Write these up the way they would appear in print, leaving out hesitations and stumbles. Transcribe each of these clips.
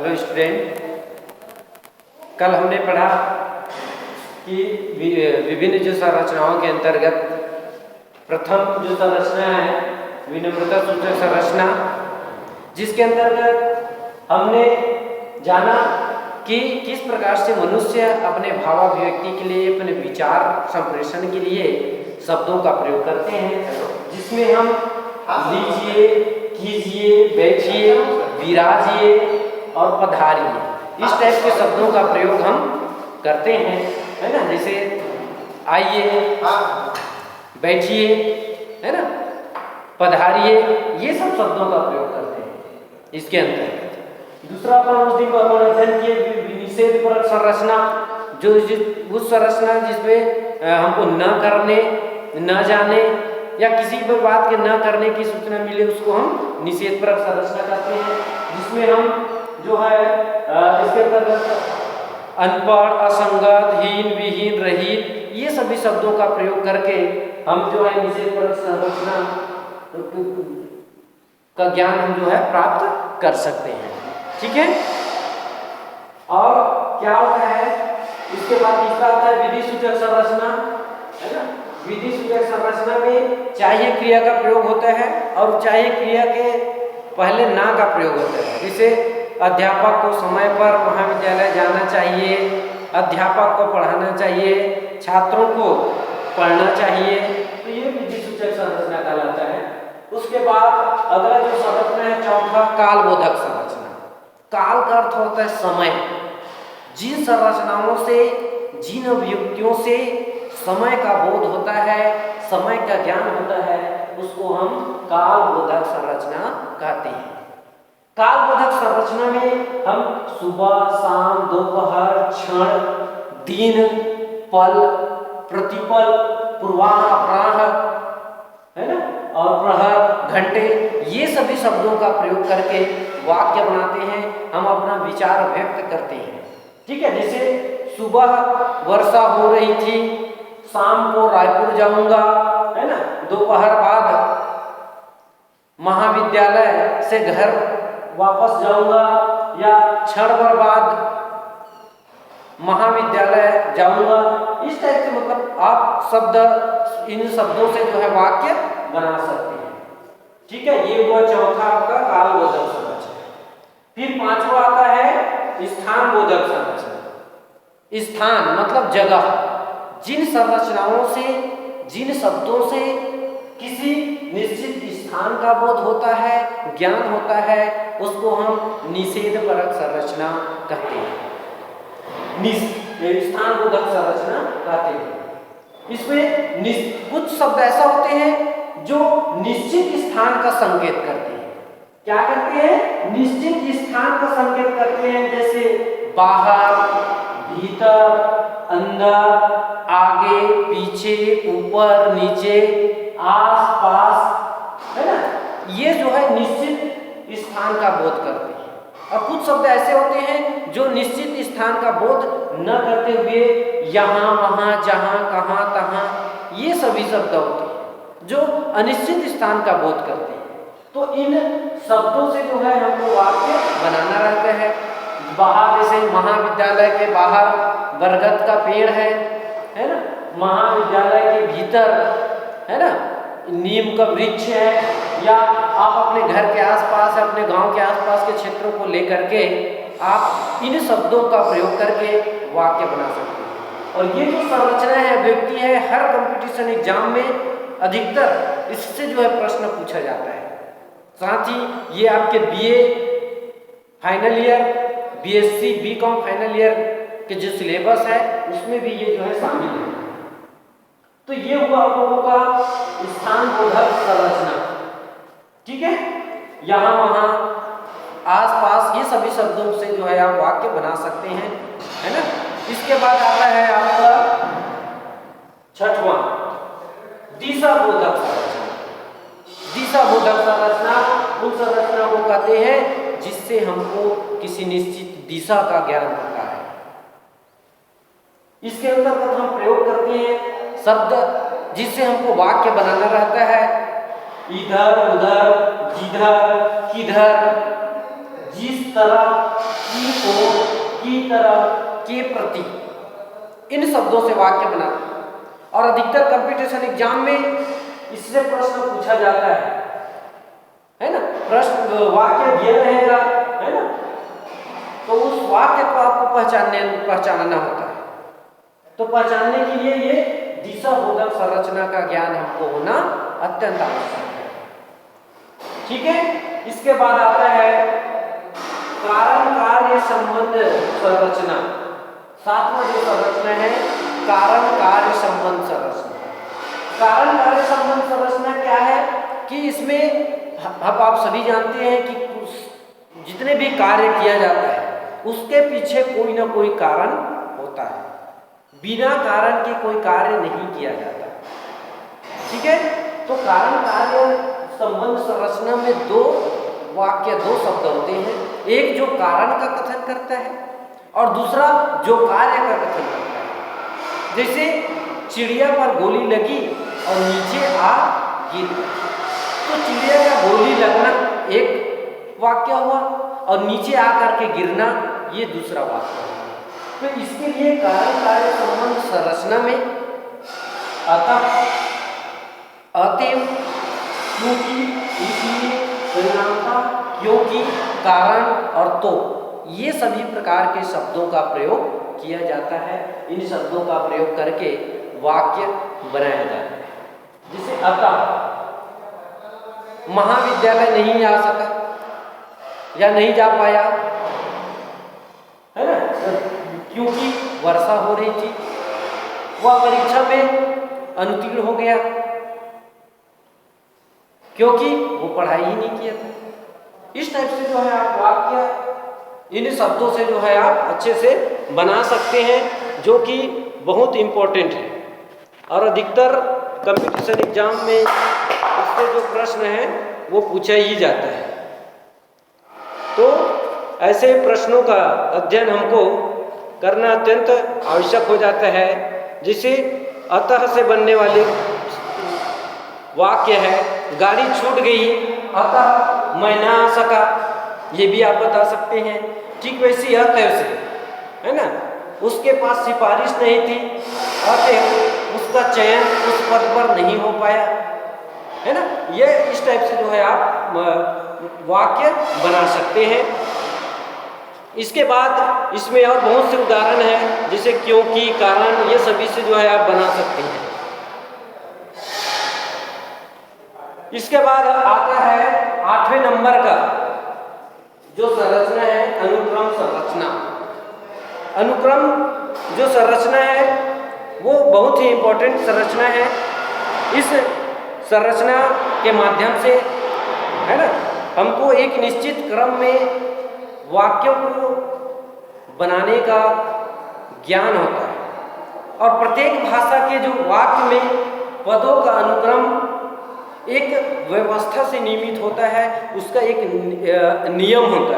Hello student, कल हमने पढ़ा कि विभिन्न जो संरचनाओं के अंतर्गत प्रथम जो संरचना है विनम्रता सूचक संरचना, जिसके अंतर्गत हमने जाना कि किस प्रकार से मनुष्य अपने भावाभिव्यक्ति के लिए, अपने विचार संप्रेषण के लिए शब्दों का प्रयोग करते हैं, जिसमें हम लीजिए, कीजिए, बैठिए, विराजिए और पधारिए, इस टाइप के शब्दों का प्रयोग हम करते हैं, है ना। जैसे आइए, बैठिए, है ना, पधारिए, ये सब शब्दों का प्रयोग करते हैं इसके अंदर। दूसरा अपन उस दिन को अपन अध्ययन किए निषेधपरक संरचना, जो उस संरचना जिसमें हमको न करने, न जाने या किसी भी बात के न करने की सूचना मिले, उसको हम निषेधपरक संरचना कहते हैं, जिसमें हम जो है इसके अंतर्गत अनपढ़, असंगत, हीन, विहीन, रहित, ये सभी शब्दों का प्रयोग करके हम जो है निषेधपरक संरचना का ज्ञान हम जो है प्राप्त कर सकते हैं। ठीक है। और क्या होता है इसके बाद तीसरा आता है विधि सूचक संरचना, है ना। विधि सूचक संरचना में चाहिए क्रिया का प्रयोग होता है और चाहिए क्रिया के पहले ना का प्रयोग होता है। जैसे अध्यापक को समय पर महाविद्यालय जाना चाहिए, अध्यापक को पढ़ाना चाहिए, छात्रों को पढ़ना चाहिए, तो ये विधि सूचक संरचना कहलाता है। उसके बाद अगला जो संरचना है चौथा कालबोधक संरचना। काल का अर्थ होता है समय। जिन संरचनाओं से, जिन अभिव्यक्तियों से समय का बोध होता है, समय का ज्ञान होता है, उसको हम कालबोधक संरचना कहते हैं। कालबोधक संरचना में हम सुबह, शाम, दोपहर, क्षण, दिन, पल, प्रतिपल, पूर्वाह, अपराह, है ना, और प्रहर, घंटे, ये सभी शब्दों का प्रयोग करके वाक्य बनाते हैं, हम अपना विचार व्यक्त करते हैं। ठीक है। जैसे सुबह वर्षा हो रही थी, शाम को रायपुर जाऊंगा, है ना, दोपहर बाद महाविद्यालय से घर वापस जाऊंगा, या क्षण भर बाद महाविद्यालय जाऊंगा, इस टाइप से मतलब आप शब्द, इन शब्दों से जो है वाक्य बना सकते हैं। ठीक है। ये हुआ चौथा आपका कालबोधक संरचना। फिर पांचवा आता है स्थानबोधक संरचना। स्थान मतलब जगह। जिन संरचनाओं से, जिन शब्दों से किसी निश्चित स्थान का बोध होता है, ज्ञान होता है, उसको हम निषेधपरक संरचना कहते हैं, स्थानबोधक संरचना कहते हैं। इसमें कुछ शब्द ऐसा होते हैं जो निश्चित स्थान का संकेत करते हैं। क्या करते हैं? निश्चित स्थान का संकेत करते हैं। जैसे बाहर, भीतर, अंदर, आगे, पीछे, ऊपर, नीचे, आस पास, है ना, ये जो है निश्चित स्थान का बोध करते हैं। और कुछ शब्द ऐसे होते हैं जो निश्चित स्थान का बोध न करते हुए यहाँ, वहाँ, जहाँ, कहाँ, तहाँ, ये सभी शब्द होते हैं जो अनिश्चित स्थान का बोध करते हैं। तो इन शब्दों से जो है हमको वाक्य बनाना रहता है। बाहर, जैसे महाविद्यालय के बाहर बरगद का पेड़ है ना, महाविद्यालय के भीतर, है ना, नीम का वृक्ष है, या आप अपने घर के आसपास, अपने गांव के आसपास के क्षेत्रों को लेकर के आप इन शब्दों का प्रयोग करके वाक्य बना सकते हैं। और ये जो संरचना है, व्यक्ति है, हर कंपटीशन एग्जाम में अधिकतर इससे जो है प्रश्न पूछा जाता है। साथ ही ये आपके BA final year, BSc, BCom final year के जो सिलेबस है उसमें भी ये जो है शामिल है। तो ये हुआ आप लोगों का स्थानबोधक संरचना। ठीक है। यहाँ, वहाँ, आस पास, ये सभी शब्दों से जो है आप वाक्य बना सकते हैं, है ना। इसके बाद आता है आपका छठवां दिशाबोधक संरचना। दिशाबोधक संरचना उन संरचना को कहते हैं जिससे हमको किसी निश्चित दिशा का ज्ञान होता है। इसके अंतर्गत हम प्रयोग करते हैं शब्द जिससे हमको वाक्य बनाना रहता है। इधर, उधर, जिधर, किधर, जिस तरह, की ओर, की तरह, के प्रति, इन शब्दों से वाक्य बनाते हैं। और अधिकतर कंपटीशन एग्जाम में इससे प्रश्न पूछा जाता है ना। प्रश्न वाक्य दिया रहेगा, है ना, तो उस वाक्य को आपको पहचानना होता है। तो पहचानने के लिए ये दिशाबोधक संरचना का ज्ञान हमको होना अत्यंत आवश्यक है। ठीक है, इसके बाद आता है कारण कार्य संबंध संरचना। सातवां जो संरचना है कारण कार्य संबंध संरचना। कारण कार्य संबंध संरचना क्या है कि इसमें अब आप सभी जानते हैं कि जितने भी कार्य किया जाता है उसके पीछे कोई ना कोई कारण होता है, बिना कारण के कोई कार्य नहीं किया जाता। ठीक है, तो कारण कार्य संबंध संरचना में दो शब्द होते हैं, एक जो कारण का कथन करता है और दूसरा जो कार्य का कथन करता है। जैसे चिड़िया पर गोली लगी और नीचे आ गिर, तो चिड़िया का गोली लगना एक वाक्य हुआ और नीचे आकर के गिरना ये दूसरा वाक्य हुआ। तो इसके लिए कारण कार्य संबंध संरचना में अतः, अतएव, क्योंकि, इसलिए, परिणामता, क्योंकि, कारण और तो, ये सभी प्रकार के शब्दों का प्रयोग किया जाता है। इन शब्दों का प्रयोग करके वाक्य बनाया जाता है। जैसे अतः महाविद्यालय नहीं जा सका या नहीं जा पाया, है ना, क्योंकि वर्षा हो रही थी, वह परीक्षा में अनुत्तीर्ण हो गया क्योंकि वो पढ़ाई ही नहीं किया था। इस टाइप से जो है आप वाक्य इन शब्दों से जो है आप अच्छे से बना सकते हैं, जो कि बहुत इम्पोर्टेंट है। और अधिकतर कंपटीशन एग्जाम में इससे जो प्रश्न है वो पूछा ही जाता है। तो ऐसे प्रश्नों का अध्ययन हमको करना अत्यंत आवश्यक हो जाता है। जिसे अतः से बनने वाले वाक्य है, गाड़ी छूट गई अतः मैं ना आ सका, ये भी आप बता सकते हैं। ठीक वैसी अतः से, है ना, उसके पास सिफारिश नहीं थी, अतः उसका चयन उस पद पर नहीं हो पाया, है ना। ये इस टाइप से जो है आप वाक्य बना सकते हैं। इसके बाद इसमें और बहुत से उदाहरण हैं, जैसे क्योंकि, कारण, ये सभी से जो है आप बना सकते हैं। इसके बाद आता है 8वें नंबर का जो संरचना है अनुक्रम संरचना। अनुक्रम जो संरचना है वो बहुत ही इंपॉर्टेंट संरचना है। इस संरचना के माध्यम से, है ना, हमको एक निश्चित क्रम में वाक्यों को बनाने का ज्ञान होता है। और प्रत्येक भाषा के जो वाक्य में पदों का अनुक्रम एक व्यवस्था से नियमित होता है, उसका एक नियम होता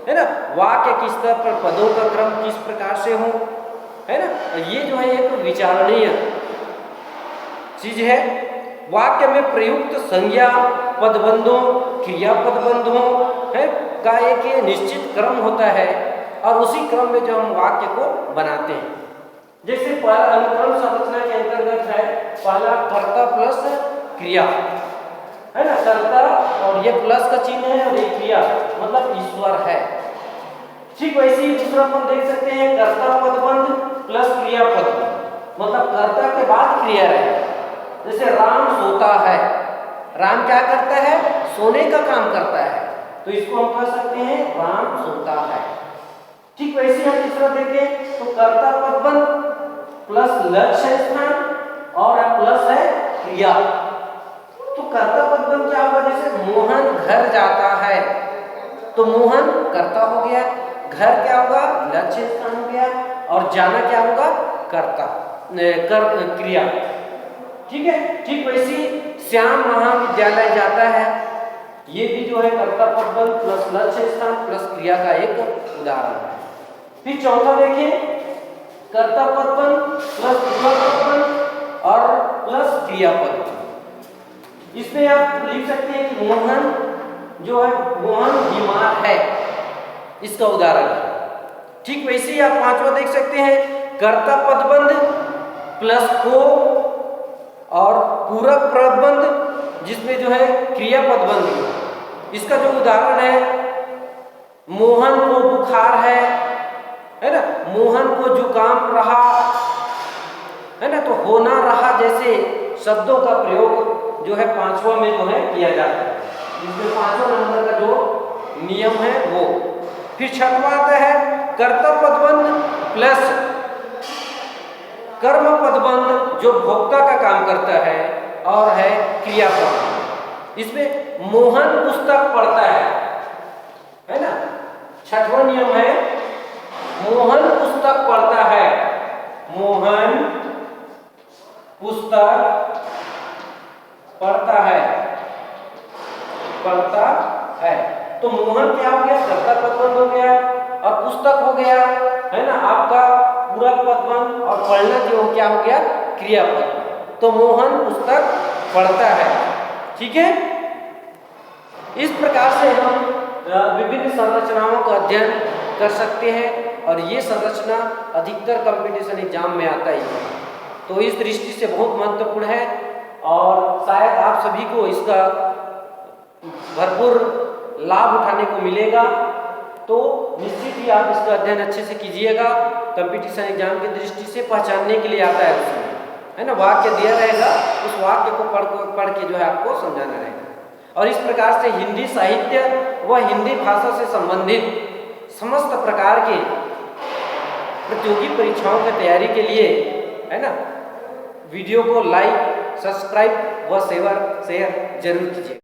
है ना। वाक्य किस तरह पर पदों का क्रम किस प्रकार से हो, है ना, ये जो है एक विचारणीय चीज है। वाक्य में प्रयुक्त संज्ञा पदबंधों, क्रिया पदबंधों है का एक निश्चित क्रम होता है और उसी क्रम में जो हम वाक्य को बनाते हैं। जैसे पहला अनुक्रम संरचना के अंतर्गत है पहला कर्ता प्लस क्रिया, है ना, कर्ता और ये प्लस का चिन्ह है और ये क्रिया मतलब ईश्वर है। ठीक वैसे ही दूसरा हम देख सकते हैं कर्ता पदबंध प्लस क्रिया पदबंध, मतलब कर्ता के बाद क्रिया रहे। जैसे राम सोता है, राम क्या करता है, सोने का काम करता है, तो इसको हम कह सकते हैं राम सोता है। ठीक वैसे हम तीसरा देखें तो कर्ता पदबंध प्लस लक्ष्य स्थान और प्लस है क्रिया। तो कर्ता पदबंध क्या होगा, जैसे मोहन घर जाता है तो मोहन कर्ता हो गया, घर क्या होगा, लक्ष्य स्थान हो गया, और जाना क्या होगा, कर्ता क्रिया। ठीक है। ठीक वैसी श्याम महाविद्यालय जाता है, ये भी जो है कर्ता पदबंध प्लस लक्ष्य स्थान प्लस क्रिया का एक उदाहरण है। फिर चौथा देखिए कर्ता पदबंध प्लस क्रिया पदबंध और प्लस क्रिया पदबंध। इसमें आप लिख सकते हैं कि मोहन जो है, मोहन बीमार है, इसका उदाहरण है। ठीक वैसे ही आप पांचवा देख सकते हैं, कर्ता पदबंध प्लस को और पूरक पदबंध जिसमें जो है क्रिया पदबंध। इसका जो उदाहरण है, मोहन को बुखार है ना, मोहन को जुकाम रहा, है ना, तो होना रहा जैसे शब्दों का प्रयोग जो है पांचवा में जो है किया जाता है। इसमें पांचवा नंबर का जो नियम है वो। फिर छठवां आता है कर्ता पदबंध प्लस कर्म पदबंध जो भोक्ता का काम करता है और है क्रियापद। इसमें मोहन पुस्तक पढ़ता है ना, छठवां नियम है मोहन पुस्तक पढ़ता है, मोहन पुस्तक पढ़ता है। तो मोहन क्या हो गया, कर्ता पदबंध हो गया और पुस्तक हो गया, है ना, आपका पूरक पदबंध, और पढ़ना जो क्या हो गया, क्रियापद। तो मोहन पुस्तक पढ़ता है। ठीक है, इस प्रकार से हम विभिन्न संरचनाओं का अध्ययन कर सकते हैं और ये संरचना अधिकतर कंपटीशन एग्जाम में आता ही है। तो इस दृष्टि से बहुत महत्वपूर्ण है और शायद आप सभी को इसका भरपूर लाभ उठाने को मिलेगा। तो निश्चित ही आप इसका अध्ययन अच्छे से कीजिएगा। कंपटीशन एग्जाम की दृष्टि से पहचानने के लिए आता है उसमें, है ना, वाक्य दिया रहेगा, उस वाक्य को पढ़ के जो है आपको समझाना रहेगा। और इस प्रकार से हिंदी साहित्य व हिंदी भाषा से संबंधित समस्त प्रकार के प्रतियोगी परीक्षाओं की तैयारी के लिए, है ना, वीडियो को लाइक, सब्सक्राइब व शेयर जरूर कीजिए।